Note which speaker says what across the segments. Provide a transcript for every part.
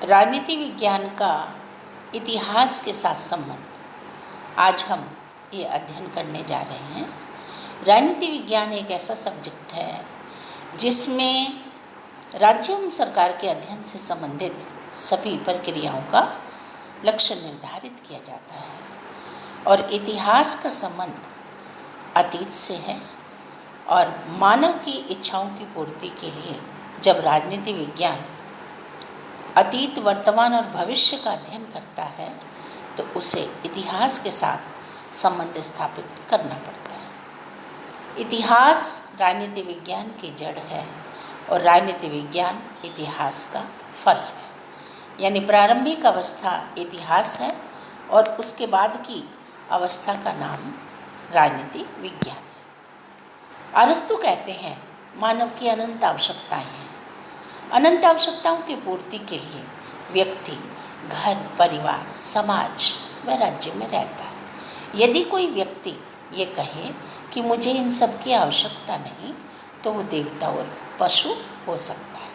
Speaker 1: राजनीति विज्ञान का इतिहास के साथ संबंध आज हम ये अध्ययन करने जा रहे हैं। राजनीति विज्ञान एक ऐसा सब्जेक्ट है जिसमें राज्य एवं सरकार के अध्ययन से संबंधित सभी प्रक्रियाओं का लक्ष्य निर्धारित किया जाता है और इतिहास का संबंध अतीत से है। और मानव की इच्छाओं की पूर्ति के लिए जब राजनीति विज्ञान अतीत, वर्तमान और भविष्य का अध्ययन करता है तो उसे इतिहास के साथ संबंध स्थापित करना पड़ता है। इतिहास राजनीति विज्ञान की जड़ है और राजनीति विज्ञान इतिहास का फल है। यानी प्रारंभिक अवस्था इतिहास है और उसके बाद की अवस्था का नाम राजनीति विज्ञान है। अरस्तु कहते हैं मानव की अनंत आवश्यकताएं हैं। अनंत आवश्यकताओं की पूर्ति के लिए व्यक्ति घर, परिवार, समाज व राज्य में रहता है। यदि कोई व्यक्ति ये कहे कि मुझे इन सब की आवश्यकता नहीं तो वो देवता और पशु हो सकता है।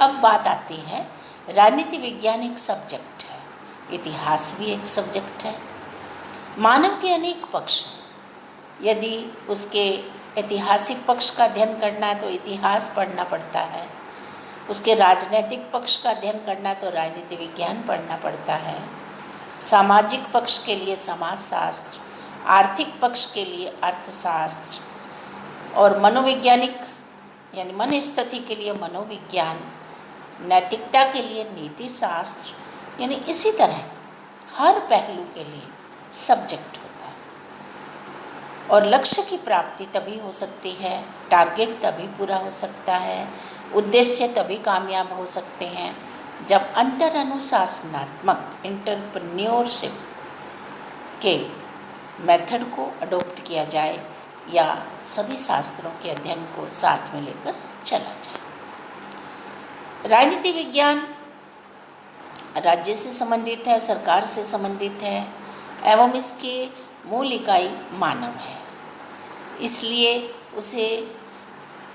Speaker 1: अब बात आती है, राजनीति विज्ञान एक सब्जेक्ट है, इतिहास भी एक सब्जेक्ट है। मानव के अनेक पक्ष हैं। यदि उसके ऐतिहासिक पक्ष का अध्ययन करना है तो इतिहास पढ़ना पड़ता है। उसके राजनीतिक पक्ष का अध्ययन करना है तो राजनीति विज्ञान पढ़ना पड़ता है। सामाजिक पक्ष के लिए समाजशास्त्र, आर्थिक पक्ष के लिए अर्थशास्त्र और मनोवैज्ञानिक यानी मन स्थिति के लिए मनोविज्ञान, नैतिकता के लिए नीति शास्त्र, यानी इसी तरह हर पहलू के लिए सब्जेक्ट होता है। और लक्ष्य की प्राप्ति तभी हो सकती है, टारगेट तभी पूरा हो सकता है, उद्देश्य तभी कामयाब हो सकते हैं जब अंतर अनुशासनात्मक एंटरप्रेन्योरशिप के मेथड को अडॉप्ट किया जाए या सभी शास्त्रों के अध्ययन को साथ में लेकर चला जाए। राजनीति विज्ञान राज्य से संबंधित है, सरकार से संबंधित है एवं इसकी मूल इकाई मानव है। इसलिए उसे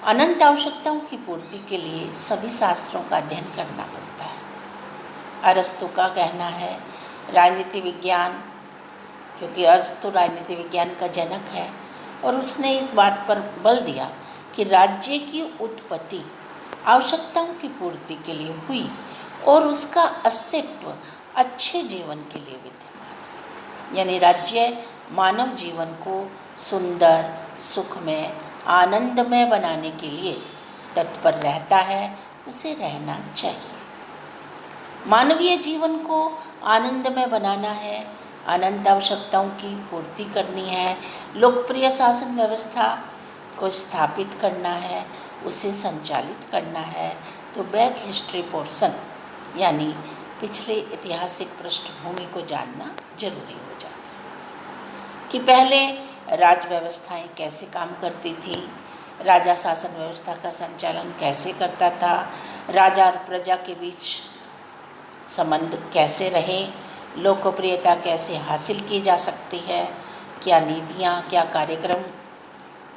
Speaker 1: अनंत आवश्यकताओं की पूर्ति के लिए सभी शास्त्रों का अध्ययन करना पड़ता है। अरस्तु का कहना है राजनीति विज्ञान, क्योंकि अरस्तु राजनीति विज्ञान का जनक है और उसने इस बात पर बल दिया कि राज्य की उत्पत्ति आवश्यकताओं की पूर्ति के लिए हुई और उसका अस्तित्व अच्छे जीवन के लिए विद्यमान। यानी राज्य मानव जीवन को सुंदर, सुखमय, आनंदमय बनाने के लिए तत्पर रहता है, उसे रहना चाहिए। मानवीय जीवन को आनंदमय बनाना है, अनंत आवश्यकताओं की पूर्ति करनी है, लोकप्रिय शासन व्यवस्था को स्थापित करना है, उसे संचालित करना है, तो बैक हिस्ट्री पोर्शन यानी पिछले ऐतिहासिक पृष्ठभूमि को जानना जरूरी हो जाता है कि पहले राज व्यवस्थाएं कैसे काम करती थी, राजा शासन व्यवस्था का संचालन कैसे करता था, राजा और प्रजा के बीच संबंध कैसे रहे, लोकप्रियता कैसे हासिल की जा सकती है, क्या नीतियाँ, क्या कार्यक्रम,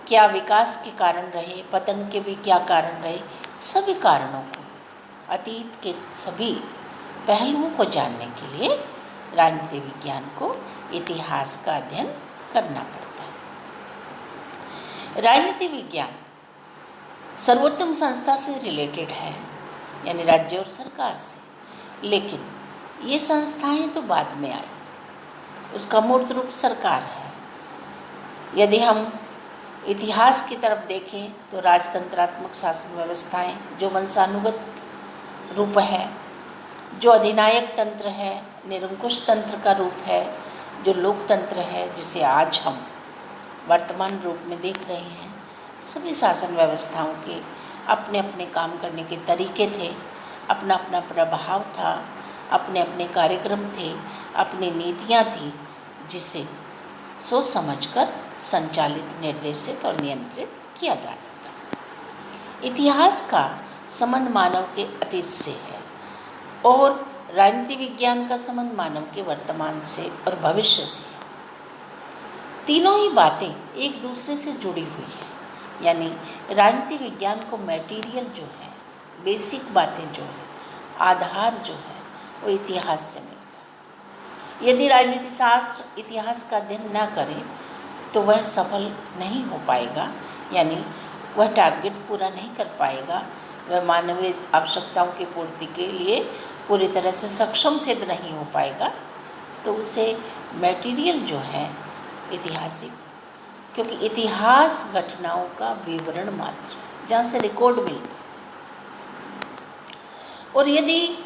Speaker 1: क्या विकास के कारण रहे, पतन के भी क्या कारण रहे। सभी कारणों को, अतीत के सभी पहलुओं को जानने के लिए राजनीति विज्ञान को इतिहास का अध्ययन करना पड़ता है। राजनीति विज्ञान सर्वोत्तम संस्था से रिलेटेड है, यानी राज्य और सरकार से, लेकिन ये संस्थाएं तो बाद में आई, उसका मूर्त रूप सरकार है। यदि हम इतिहास की तरफ देखें तो राजतंत्रात्मक शासन व्यवस्थाएं जो वंशानुगत रूप है, जो अधिनायक तंत्र है, निरंकुश तंत्र का रूप है, जो लोकतंत्र है जिसे आज हम वर्तमान रूप में देख रहे हैं। सभी शासन व्यवस्थाओं के अपने अपने काम करने के तरीके थे, अपना अपना प्रभाव था, अपने अपने कार्यक्रम थे, अपनी नीतियाँ थी जिसे सोच समझकर संचालित, निर्देशित और नियंत्रित किया जाता था। इतिहास का संबंध मानव के अतीत से है और राजनीति विज्ञान का संबंध मानव के वर्तमान से और भविष्य से है। तीनों ही बातें एक दूसरे से जुड़ी हुई है। यानी राजनीति विज्ञान को मटेरियल जो है, बेसिक बातें जो है, आधार जो है वो इतिहास से मिलता है। यदि राजनीति शास्त्र इतिहास का अध्ययन न करे तो वह सफल नहीं हो पाएगा, यानी वह टारगेट पूरा नहीं कर पाएगा, वह मानवीय आवश्यकताओं की पूर्ति के लिए पूरी तरह से सक्षम सिद्ध नहीं हो पाएगा। तो उसे मटेरियल जो है ऐतिहासिक, क्योंकि इतिहास घटनाओं का विवरण मात्र है जहाँ से रिकॉर्ड मिलता है। और यदि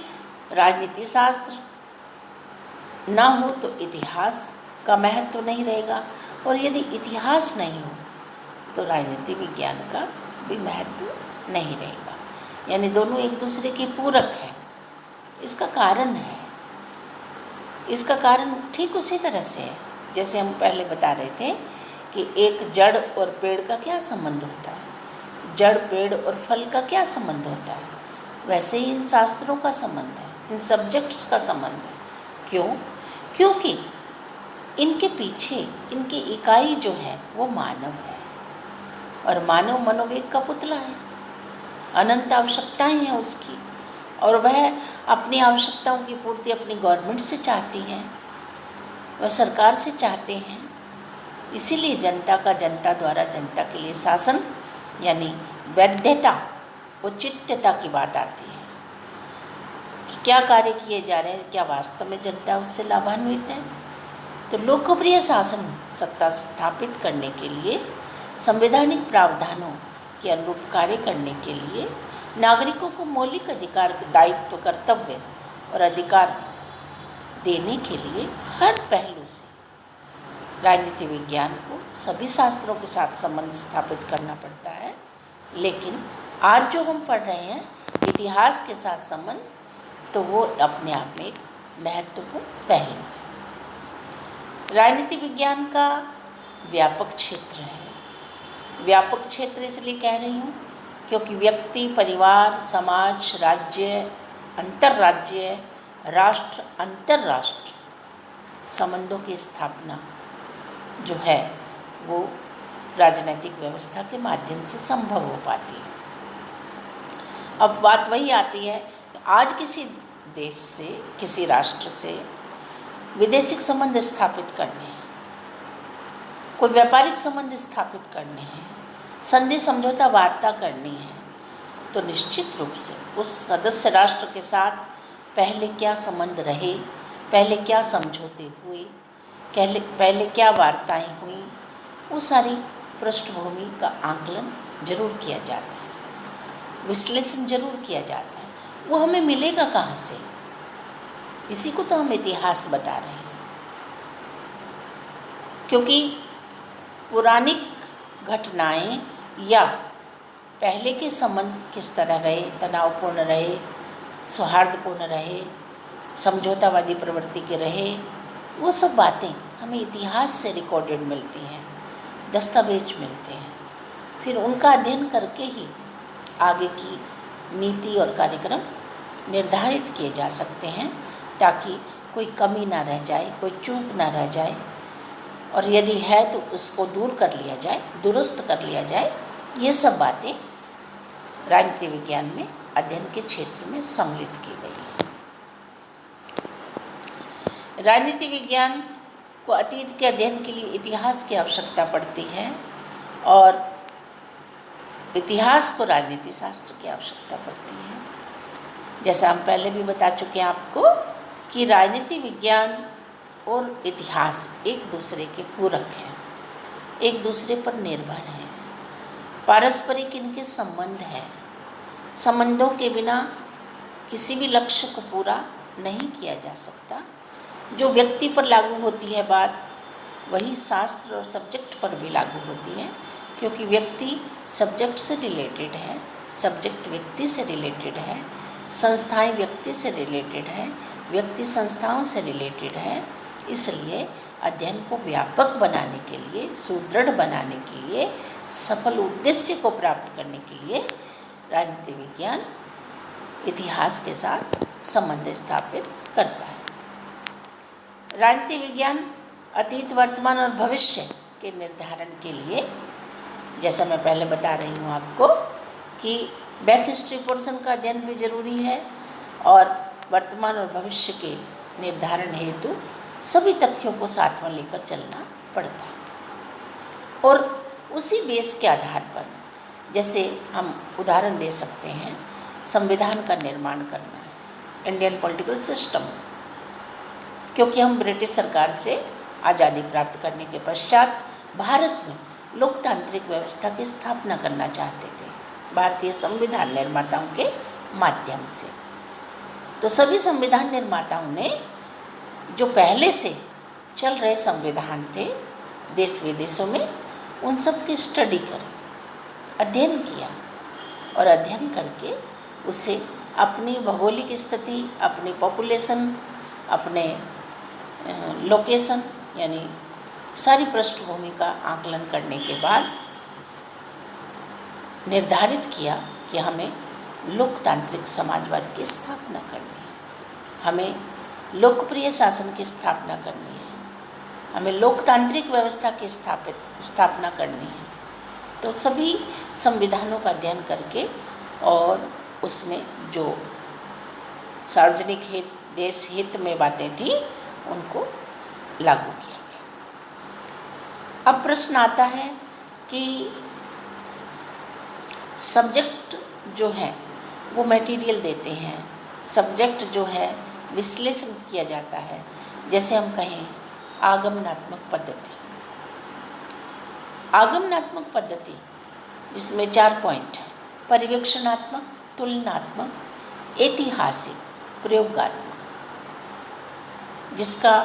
Speaker 1: राजनीति शास्त्र ना हो तो इतिहास का महत्व नहीं रहेगा, और यदि इतिहास नहीं हो तो राजनीति विज्ञान का भी महत्व नहीं रहेगा, यानी दोनों एक दूसरे के पूरक हैं। इसका कारण ठीक उसी तरह से है जैसे हम पहले बता रहे थे कि एक जड़ और पेड़ का क्या संबंध होता है, जड़ पेड़ और फल का क्या संबंध होता है, वैसे ही इन शास्त्रों का संबंध है, इन सब्जेक्ट्स का संबंध है। क्यों? क्योंकि इनके पीछे इनकी इकाई जो है वो मानव है, और मानव मनोवेग का पुतला है। अनंत आवश्यकताएं हैं उसकी, और वह अपनी आवश्यकताओं की पूर्ति अपनी गवर्नमेंट से चाहती हैं, वह सरकार से चाहते हैं। इसीलिए जनता का जनता द्वारा जनता के लिए शासन, यानी वैधता, औचित्यता की बात आती है कि क्या कार्य किए जा रहे हैं, क्या वास्तव में जनता उससे लाभान्वित है। तो लोकप्रिय शासन सत्ता स्थापित करने के लिए, संवैधानिक प्रावधानों के अनुरूप कार्य करने के लिए नागरिकों को मौलिक अधिकार, दायित्व, कर्तव्य और अधिकार देने के लिए हर पहलू से राजनीति विज्ञान को सभी शास्त्रों के साथ संबंध स्थापित करना पड़ता है। लेकिन आज जो हम पढ़ रहे हैं इतिहास के साथ संबंध, तो वो अपने आप में एक महत्वपूर्ण पहलू है। राजनीति विज्ञान का व्यापक क्षेत्र है। व्यापक क्षेत्र इसलिए कह रही हूँ क्योंकि व्यक्ति, परिवार, समाज, राज्य, अंतर्राज्य, राष्ट्र, अंतर्राष्ट्र संबंधों की स्थापना जो है वो राजनीतिक व्यवस्था के माध्यम से संभव हो पाती है। अब बात वही आती है, आज किसी देश से, किसी राष्ट्र से विदेशिक संबंध स्थापित करने हैं, कोई व्यापारिक संबंध स्थापित करने हैं, संधि समझौता वार्ता करनी है, तो निश्चित रूप से उस सदस्य राष्ट्र के साथ पहले क्या संबंध रहे, पहले क्या समझौते हुए, पहले क्या वार्ताएं हुई, वो सारी पृष्ठभूमि का आकलन जरूर किया जाता है, विश्लेषण जरूर किया जाता है। वो हमें मिलेगा कहाँ से? इसी को तो हम इतिहास बता रहे हैं, क्योंकि पौराणिक घटनाएं या पहले के संबंध किस तरह रहे, तनावपूर्ण रहे, सौहार्दपूर्ण रहे, समझौतावादी प्रवृत्ति के रहे, वो सब बातें हमें इतिहास से रिकॉर्डेड मिलती हैं, दस्तावेज मिलते हैं। फिर उनका अध्ययन करके ही आगे की नीति और कार्यक्रम निर्धारित किए जा सकते हैं, ताकि कोई कमी ना रह जाए, कोई चूक ना रह जाए, और यदि है तो उसको दूर कर लिया जाए, दुरुस्त कर लिया जाए। ये सब बातें राजनीति विज्ञान में अध्ययन के क्षेत्र में सम्मिलित की गई है। राजनीति विज्ञान को अतीत के अध्ययन के लिए इतिहास की आवश्यकता पड़ती है, और इतिहास को राजनीति शास्त्र की आवश्यकता पड़ती है। जैसा हम पहले भी बता चुके हैं आपको कि राजनीति विज्ञान और इतिहास एक दूसरे के पूरक हैं, एक दूसरे पर निर्भर हैं, पारस्परिक इनके संबंध हैं। संबंधों के बिना किसी भी लक्ष्य को पूरा नहीं किया जा सकता। जो व्यक्ति पर लागू होती है बात, वही शास्त्र और सब्जेक्ट पर भी लागू होती है, क्योंकि व्यक्ति सब्जेक्ट से रिलेटेड है, सब्जेक्ट व्यक्ति से रिलेटेड है, संस्थाएं व्यक्ति से रिलेटेड है, व्यक्ति संस्थाओं से रिलेटेड है। इसलिए अध्ययन को व्यापक बनाने के लिए, सुदृढ़ बनाने के लिए, सफल उद्देश्य को प्राप्त करने के लिए राजनीति विज्ञान इतिहास के साथ संबंध स्थापित करता है। राजनीति विज्ञान अतीत, वर्तमान और भविष्य के निर्धारण के लिए, जैसा मैं पहले बता रही हूँ आपको कि बैक हिस्ट्री पोर्शन का अध्ययन भी जरूरी है, और वर्तमान और भविष्य के निर्धारण हेतु सभी तथ्यों को साथ में लेकर चलना पड़ता है। और उसी बेस के आधार पर जैसे हम उदाहरण दे सकते हैं, संविधान का निर्माण करना है, इंडियन पॉलिटिकल सिस्टम, क्योंकि हम ब्रिटिश सरकार से आज़ादी प्राप्त करने के पश्चात भारत में लोकतांत्रिक व्यवस्था की स्थापना करना चाहते थे भारतीय संविधान निर्माताओं के माध्यम से। तो सभी संविधान निर्माताओं ने जो पहले से चल रहे संविधान थे देश विदेशों में, उन सब की स्टडी करी, अध्ययन किया, और अध्ययन करके उसे अपनी भौगोलिक स्थिति, अपनी पॉपुलेशन, अपने लोकेशन यानी सारी पृष्ठभूमि का आकलन करने के बाद निर्धारित किया कि हमें लोकतांत्रिक समाजवाद की स्थापना करनी है, हमें लोकप्रिय शासन की स्थापना करनी है, हमें लोकतांत्रिक व्यवस्था की स्थापना करनी है। तो सभी संविधानों का अध्ययन करके और उसमें जो सार्वजनिक हित, देश हित में बातें थी, उनको लागू किया गया। अब प्रश्न आता है कि सब्जेक्ट जो है वो मटेरियल देते हैं, सब्जेक्ट जो है विश्लेषण किया जाता है। जैसे हम कहें आगमनात्मक पद्धति, आगमनात्मक पद्धति जिसमें 4 पॉइंट हैं: पर्यवेक्षणात्मक, तुलनात्मक, ऐतिहासिक, प्रयोगात्मक, जिसका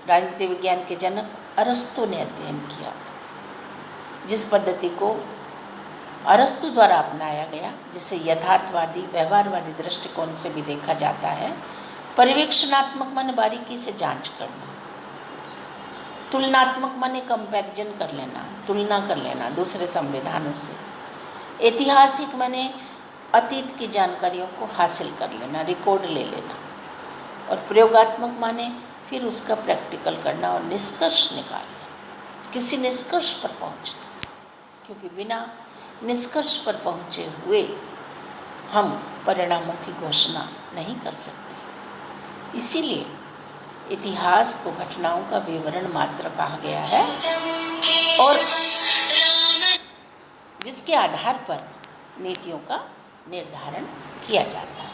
Speaker 1: राजनीति विज्ञान के जनक अरस्तु ने अध्ययन किया, जिस पद्धति को अरस्तु द्वारा अपनाया गया, जिसे यथार्थवादी व्यवहारवादी दृष्टिकोण से भी देखा जाता है। पर्यवेक्षणात्मक माने बारीकी से जांच करना, तुलनात्मक माने कंपैरिजन कर लेना, तुलना कर लेना दूसरे संविधानों से, ऐतिहासिक माने अतीत की जानकारियों को हासिल कर लेना, रिकॉर्ड ले लेना, और प्रयोगात्मक माने फिर उसका प्रैक्टिकल करना और निष्कर्ष निकालना, किसी निष्कर्ष पर पहुंचना, क्योंकि बिना निष्कर्ष पर पहुँचे हुए हम परिणामों की घोषणा नहीं कर सकते। इसीलिए इतिहास को घटनाओं का विवरण मात्र कहा गया है, और जिसके आधार पर नीतियों का निर्धारण किया जाता है।